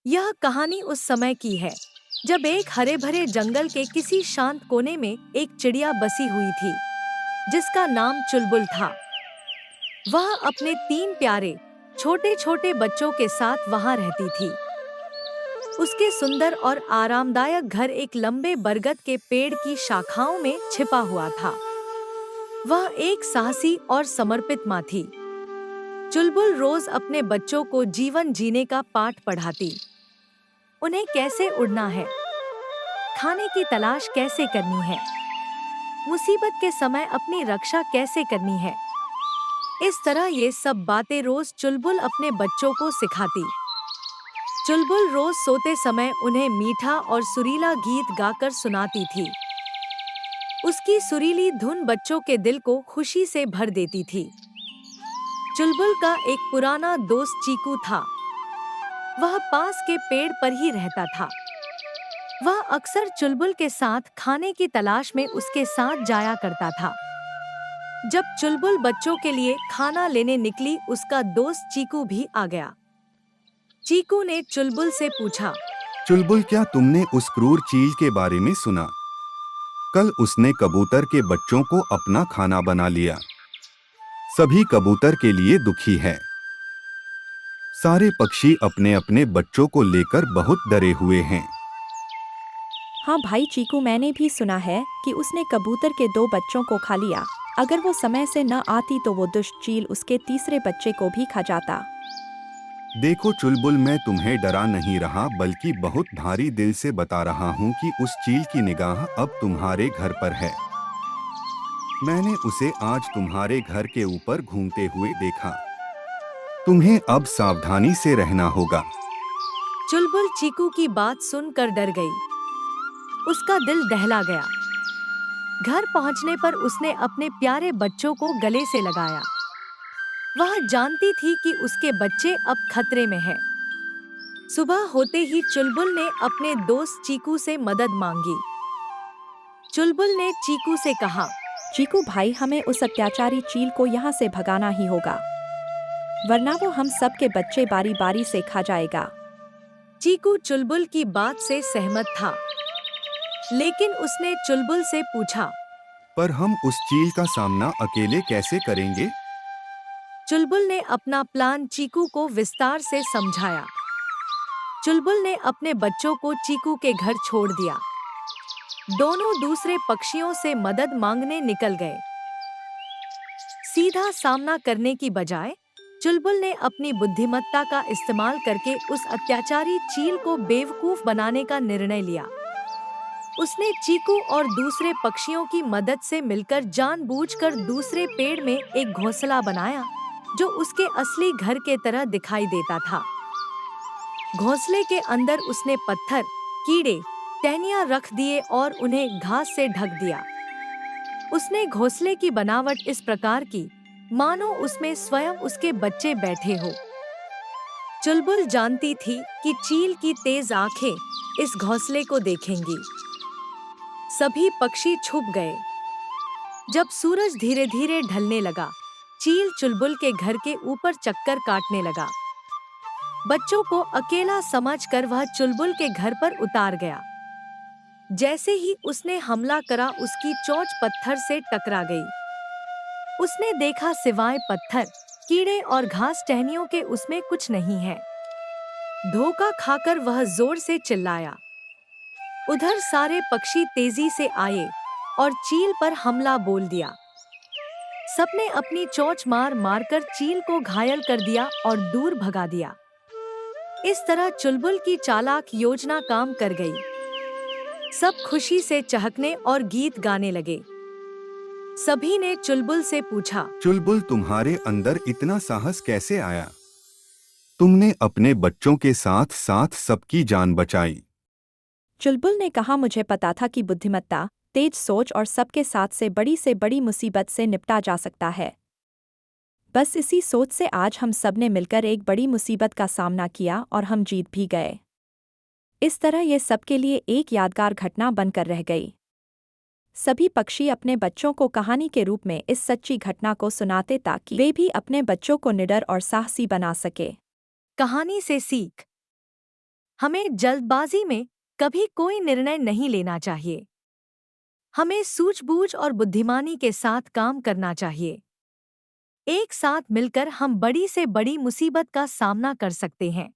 यह कहानी उस समय की है जब एक हरे भरे जंगल के किसी शांत कोने में एक चिड़िया बसी हुई थी जिसका नाम चुलबुल था। वह अपने तीन प्यारे छोटे छोटे बच्चों के साथ वहां रहती थी। उसके सुंदर और आरामदायक घर एक लंबे बरगद के पेड़ की शाखाओं में छिपा हुआ था। वह एक साहसी और समर्पित माँ थी। चुलबुल रोज अपने बच्चों को जीवन जीने का पाठ पढ़ाती, उन्हें कैसे उड़ना है, खाने की तलाश कैसे करनी है, मुसीबत के समय अपनी रक्षा कैसे करनी है। इस तरह ये सब बातें रोज चुलबुल अपने बच्चों को सिखाती। चुलबुल रोज सोते समय उन्हें मीठा और सुरीला गीत गाकर सुनाती थी। उसकी सुरीली धुन बच्चों के दिल को खुशी से भर देती थी। चुलबुल का एक पुराना दोस्त चीकू था। वह पास के पेड़ पर ही रहता था। वह अक्सर चुलबुल के साथ खाने की तलाश में उसके साथ जाया करता था। जब चुलबुल बच्चों के लिए खाना लेने निकली, उसका दोस्त चीकू भी आ गया। चीकू ने चुलबुल से पूछा, चुलबुल, क्या तुमने उस क्रूर चील के बारे में सुना? कल उसने कबूतर के बच्चों को अपना खाना बना लिया। सभी कबूतर के लिए दुखी है। सारे पक्षी अपने अपने बच्चों को लेकर बहुत डरे हुए हैं। हाँ भाई चीकू, मैंने भी सुना है कि उसने कबूतर के 2 बच्चों को खा लिया। अगर वो समय से न आती तो वो दुष्ट चील उसके तीसरे बच्चे को भी खा जाता। देखो चुलबुल, मैं तुम्हें डरा नहीं रहा बल्कि बहुत भारी दिल से बता रहा हूँ कि उस चील की निगाह अब तुम्हारे घर पर है। मैंने उसे आज तुम्हारे घर के ऊपर घूमते हुए देखा। तुम्हें अब सावधानी से रहना होगा। चुलबुल चीकू की बात सुनकर डर गई। उसका दिल दहला गया। घर पहुंचने पर उसने अपने प्यारे बच्चों को गले से लगाया। वह जानती थी कि उसके बच्चे अब खतरे में हैं। सुबह होते ही चुलबुल ने अपने दोस्त चीकू से मदद मांगी। चुलबुल ने चीकू से कहा, चीकू भाई, हमें उस अत्याचारी चील को यहाँ से भगाना ही होगा, वरना वो हम सब के बच्चे बारी बारी से खा जाएगा। चीकू चुलबुल की बात से सहमत था, लेकिन उसने चुलबुल से पूछा, पर हम उस चील का सामना अकेले कैसे करेंगे? चुलबुल ने अपना प्लान चीकू को विस्तार से समझाया। चुलबुल ने अपने बच्चों को चीकू के घर छोड़ दिया। दोनों दूसरे पक्षियों से मदद मांगने निकल गए। सीधा सामना करने की बजाय चुलबुल ने अपनी बुद्धिमत्ता का इस्तेमाल करके उस अत्याचारी चील को बेवकूफ बनाने का निर्णय लिया। उसने चीकू और दूसरे पक्षियों की मदद से मिलकर जानबूझकर दूसरे पेड़ में एक घोंसला बनाया जो उसके असली घर के तरह दिखाई देता था। घोंसले के अंदर उसने पत्थर, कीड़े, टहनियां रख दिए और उन्हें घास से ढक दिया। उसने घोंसले की बनावट इस प्रकार की मानो उसमें स्वयं उसके बच्चे बैठे हो। चुलबुल जानती थी कि चील की तेज आंखें इस घोंसले को देखेंगी। सभी पक्षी छुप गए। जब सूरज धीरे धीरे ढलने लगा, चील चुलबुल के घर के ऊपर चक्कर काटने लगा। बच्चों को अकेला समझकर वह चुलबुल के घर पर उतार गया। जैसे ही उसने हमला करा, उसकी चोंच पत्थर से टकरा गई। उसने देखा सिवाय पत्थर, कीड़े और घास टहनियों के उसमें कुछ नहीं है। धोखा खाकर वह जोर से चिल्लाया। उधर सारे पक्षी तेजी से आए और चील पर हमला बोल दिया। सबने अपनी चोंच मार मारकर चील को घायल कर दिया और दूर भगा दिया। इस तरह चुलबुल की चालाक योजना काम कर गई। सब खुशी से चहकने और गीत गाने लगे। सभी ने चुलबुल से पूछा, चुलबुल, तुम्हारे अंदर इतना साहस कैसे आया? तुमने अपने बच्चों के साथ साथ सबकी जान बचाई। चुलबुल ने कहा, मुझे पता था कि बुद्धिमत्ता, तेज सोच और सबके साथ से बड़ी मुसीबत से निपटा जा सकता है। बस इसी सोच से आज हम सब ने मिलकर एक बड़ी मुसीबत का सामना किया और हम जीत भी गए। इस तरह ये सबके लिए एक यादगार घटना बनकर रह गई। सभी पक्षी अपने बच्चों को कहानी के रूप में इस सच्ची घटना को सुनाते ताकि वे भी अपने बच्चों को निडर और साहसी बना सके। कहानी से सीख। हमें जल्दबाजी में कभी कोई निर्णय नहीं लेना चाहिए। हमें सूझबूझ और बुद्धिमानी के साथ काम करना चाहिए। एक साथ मिलकर हम बड़ी से बड़ी मुसीबत का सामना कर सकते हैं।